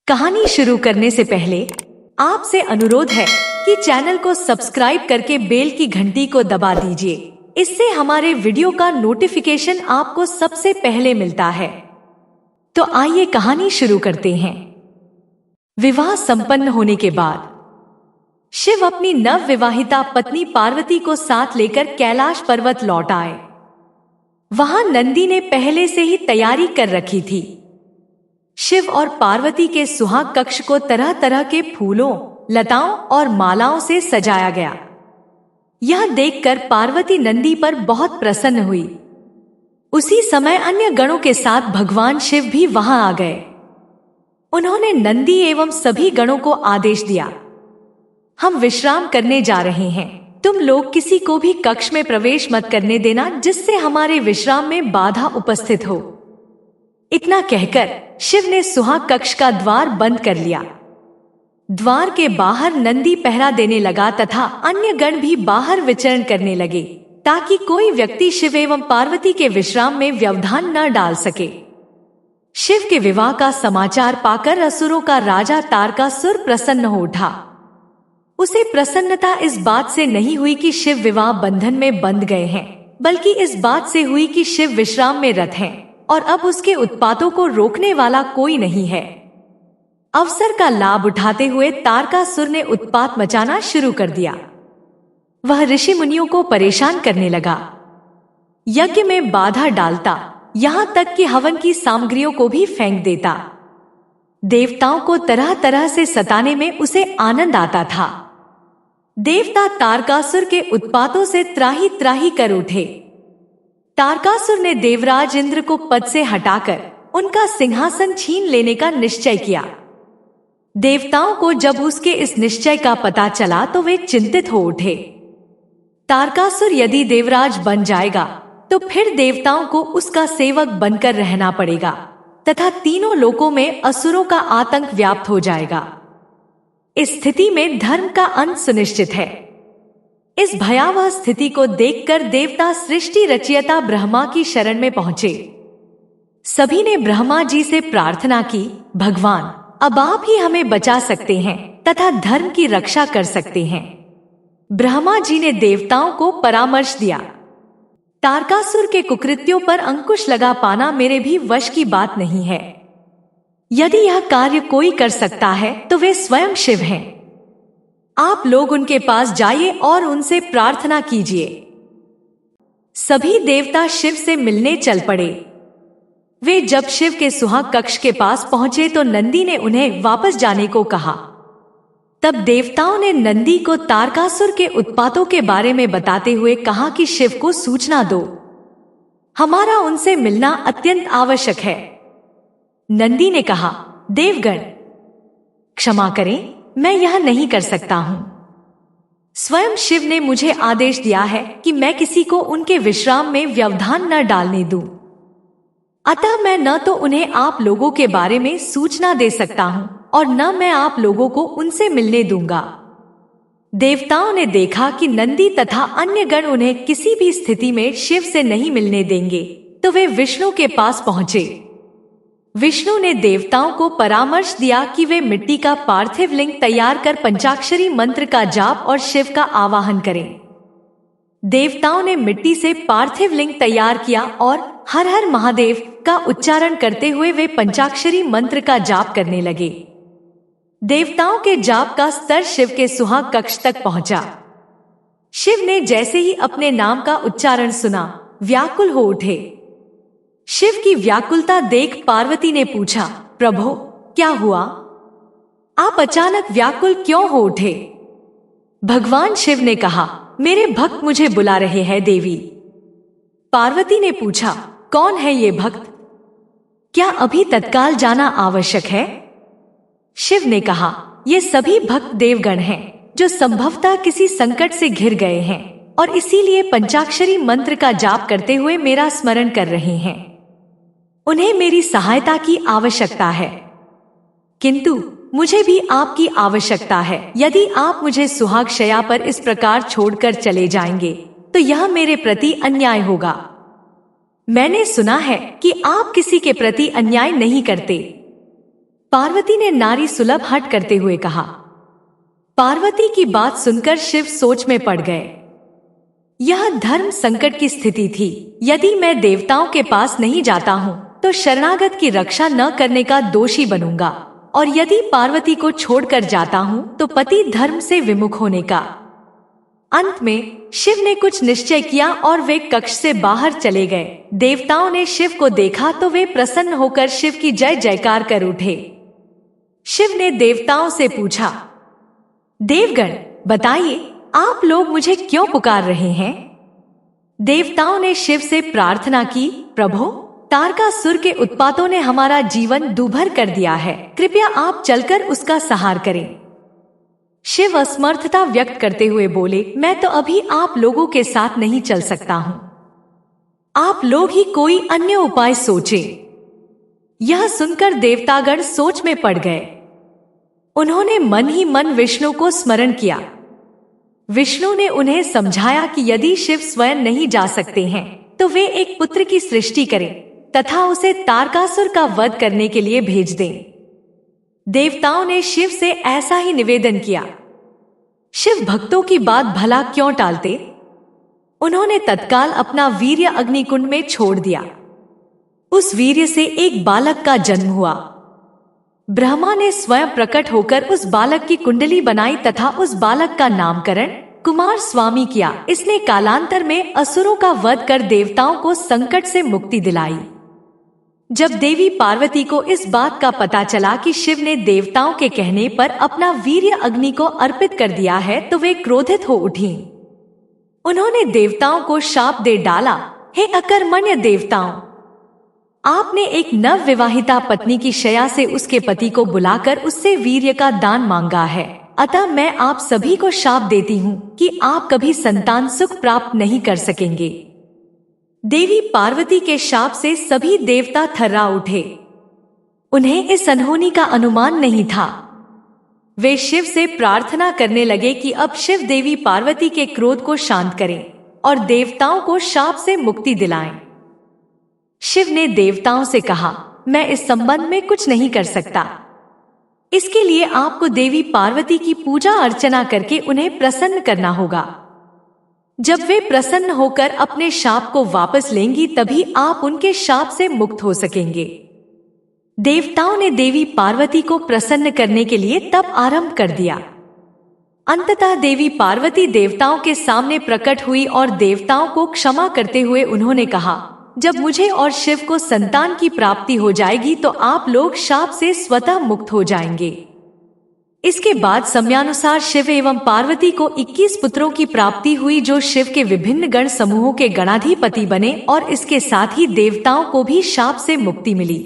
कहानी शुरू करने से पहले आपसे अनुरोध है कि चैनल को सब्सक्राइब करके बेल की घंटी को दबा दीजिए। इससे हमारे वीडियो का नोटिफिकेशन आपको सबसे पहले मिलता है। तो आइए कहानी शुरू करते हैं। विवाह संपन्न होने के बाद शिव अपनी नवविवाहिता पत्नी पार्वती को साथ लेकर कैलाश पर्वत लौट आए। वहां नंदी ने पहले से ही तैयारी कर रखी थी। शिव और पार्वती के सुहाग कक्ष को तरह तरह के फूलों, लताओं और मालाओं से सजाया गया। यह देखकर पार्वती नंदी पर बहुत प्रसन्न हुई। उसी समय अन्य गणों के साथ भगवान शिव भी वहां आ गए। उन्होंने नंदी एवं सभी गणों को आदेश दिया, हम विश्राम करने जा रहे हैं। तुम लोग किसी को भी कक्ष में प्रवेश मत करने देना, जिससे हमारे विश्राम में बाधा उपस्थित हो। इतना कहकर शिव ने सुहाग कक्ष का द्वार बंद कर लिया। द्वार के बाहर नंदी पहरा देने लगा तथा अन्य गण भी बाहर विचरण करने लगे, ताकि कोई व्यक्ति शिव एवं पार्वती के विश्राम में व्यवधान न डाल सके। शिव के विवाह का समाचार पाकर असुरों का राजा तारकासुर प्रसन्न हो उठा। उसे प्रसन्नता इस बात से नहीं हुई कि शिव विवाह बंधन में बंध गए हैं, बल्कि इस बात से हुई कि शिव विश्राम में रत हैं और अब उसके उत्पातों को रोकने वाला कोई नहीं है। अवसर का लाभ उठाते हुए तारकासुर ने उत्पात मचाना शुरू कर दिया। वह ऋषि मुनियों को परेशान करने लगा, यज्ञ में बाधा डालता, यहाँ तक कि हवन की सामग्रियों को भी फेंक देता। देवताओं को तरह तरह से सताने में उसे आनंद आता था। देवता तारकासुर के उत्पातों से त्राही त्राही कर उठे। तारकासुर ने देवराज इंद्र को पद से हटाकर उनका सिंहासन छीन लेने का निश्चय किया। देवताओं को जब उसके इस निश्चय का पता चला तो वे चिंतित हो उठे। तारकासुर यदि देवराज बन जाएगा तो फिर देवताओं को उसका सेवक बनकर रहना पड़ेगा तथा तीनों लोकों में असुरों का आतंक व्याप्त हो जाएगा। इस स्थिति में धर्म का अंत सुनिश्चित है। इस भयावह स्थिति को देखकर देवता सृष्टि रचयिता ब्रह्मा की शरण में पहुंचे। सभी ने ब्रह्मा जी से प्रार्थना की, भगवान, अब आप ही हमें बचा सकते हैं तथा धर्म की रक्षा कर सकते हैं। ब्रह्मा जी ने देवताओं को परामर्श दिया, तारकासुर के कुकृत्यों पर अंकुश लगा पाना मेरे भी वश की बात नहीं है। यदि यह कार्य कोई कर सकता है तो वे स्वयं शिव हैं। आप लोग उनके पास जाइए और उनसे प्रार्थना कीजिए। सभी देवता शिव से मिलने चल पड़े। वे जब शिव के सुहाग कक्ष के पास पहुंचे तो नंदी ने उन्हें वापस जाने को कहा। तब देवताओं ने नंदी को तारकासुर के उत्पातों के बारे में बताते हुए कहा कि शिव को सूचना दो, हमारा उनसे मिलना अत्यंत आवश्यक है। नंदी ने कहा, देवगण, क्षमा करें, मैं यह नहीं कर सकता हूं। स्वयं शिव ने मुझे आदेश दिया है कि मैं किसी को उनके विश्राम में व्यवधान न डालने दूं। अतः मैं न तो उन्हें आप लोगों के बारे में सूचना दे सकता हूं और न मैं आप लोगों को उनसे मिलने दूंगा। देवताओं ने देखा कि नंदी तथा अन्य गण उन्हें किसी भी स्थिति में शिव से नहीं मिलने देंगे, तो वे विष्णु के पास पहुंचे। विष्णु ने देवताओं को परामर्श दिया कि वे मिट्टी का पार्थिव लिंग तैयार कर पंचाक्षरी मंत्र का जाप और शिव का आवाहन करें। देवताओं ने मिट्टी से पार्थिव लिंग तैयार किया और हर हर महादेव का उच्चारण करते हुए वे पंचाक्षरी मंत्र का जाप करने लगे। देवताओं के जाप का स्तर शिव के सुहाग कक्ष तक पहुंचा। शिव ने जैसे ही अपने नाम का उच्चारण सुना, व्याकुल हो उठे। शिव की व्याकुलता देख पार्वती ने पूछा, प्रभो, क्या हुआ? आप अचानक व्याकुल क्यों हो उठे? भगवान शिव ने कहा, मेरे भक्त मुझे बुला रहे हैं देवी। पार्वती ने पूछा, कौन है ये भक्त? क्या अभी तत्काल जाना आवश्यक है? शिव ने कहा, ये सभी भक्त देवगण हैं जो संभवतः किसी संकट से घिर गए हैं और इसीलिए पंचाक्षरी मंत्र का जाप करते हुए मेरा स्मरण कर रहे हैं। उन्हें मेरी सहायता की आवश्यकता है, किंतु मुझे भी आपकी आवश्यकता है। यदि आप मुझे सुहाग शैया पर इस प्रकार छोड़कर चले जाएंगे तो यह मेरे प्रति अन्याय होगा। मैंने सुना है कि आप किसी के प्रति अन्याय नहीं करते। पार्वती ने नारी सुलभ हट करते हुए कहा। पार्वती की बात सुनकर शिव सोच में पड़ गए। यह धर्म संकट की स्थिति थी। यदि मैं देवताओं के पास नहीं जाता हूँ तो शरणागत की रक्षा न करने का दोषी बनूंगा, और यदि पार्वती को छोड़कर जाता हूँ तो पति धर्म से विमुख होने का। अंत में शिव ने कुछ निश्चय किया और वे कक्ष से बाहर चले गए। देवताओं ने शिव को देखा तो वे प्रसन्न होकर शिव की जय जयकार कर उठे। शिव ने देवताओं से पूछा, देवगण बताइए, आप लोग मुझे क्यों पुकार रहे हैं? देवताओं ने शिव से प्रार्थना की, प्रभु, तारकासुर के उत्पातों ने हमारा जीवन दूभर कर दिया है, कृपया आप चलकर उसका संहार करें। शिव असमर्थता व्यक्त करते हुए बोले, मैं तो अभी आप लोगों के साथ नहीं चल सकता हूँ, आप लोग ही कोई अन्य उपाय सोचें। यह सुनकर देवतागण सोच में पड़ गए। उन्होंने मन ही मन विष्णु को स्मरण किया। विष्णु ने उन्हें समझाया कि यदि शिव स्वयं नहीं जा सकते हैं तो वे एक पुत्र की सृष्टि करें तथा उसे तारकासुर का वध करने के लिए भेज दें। देवताओं ने शिव से ऐसा ही निवेदन किया। शिव भक्तों की बात भला क्यों टालते? उन्होंने तत्काल अपना वीर्य अग्निकुंड में छोड़ दिया। उस वीर्य से एक बालक का जन्म हुआ। ब्रह्मा ने स्वयं प्रकट होकर उस बालक की कुंडली बनाई तथा उस बालक का नामकरण कुमार स्वामी किया। इसने कालांतर में असुरों का वध कर देवताओं को संकट से मुक्ति दिलाई। जब देवी पार्वती को इस बात का पता चला कि शिव ने देवताओं के कहने पर अपना वीर्य अग्नि को अर्पित कर दिया है तो वे क्रोधित हो उठी। उन्होंने देवताओं को शाप दे डाला, हे अकर्मण्य देवताओं, आपने एक नव विवाहिता पत्नी की शया से उसके पति को बुलाकर उससे वीर्य का दान मांगा है, अतः मैं आप सभी को शाप देती हूँ कि आप कभी संतान सुख प्राप्त नहीं कर सकेंगे। देवी पार्वती के शाप से सभी देवता थर्रा उठे। उन्हें इस अनहोनी का अनुमान नहीं था। वे शिव से प्रार्थना करने लगे कि अब शिव देवी पार्वती के क्रोध को शांत करें और देवताओं को शाप से मुक्ति दिलाएं। शिव ने देवताओं से कहा, मैं इस संबंध में कुछ नहीं कर सकता। इसके लिए आपको देवी पार्वती की पूजा अर्चना करके उन्हें प्रसन्न करना होगा। जब वे प्रसन्न होकर अपने शाप को वापस लेंगी तभी आप उनके शाप से मुक्त हो सकेंगे। देवताओं ने देवी पार्वती को प्रसन्न करने के लिए तप आरंभ कर दिया। अंततः देवी पार्वती देवताओं के सामने प्रकट हुई और देवताओं को क्षमा करते हुए उन्होंने कहा, जब मुझे और शिव को संतान की प्राप्ति हो जाएगी तो आप लोग शाप से स्वतः मुक्त हो जाएंगे। इसके बाद समयानुसार शिव एवं पार्वती को 21 पुत्रों की प्राप्ति हुई जो शिव के विभिन्न गण समूहों के गणाधिपति बने और इसके साथ ही देवताओं को भी शाप से मुक्ति मिली।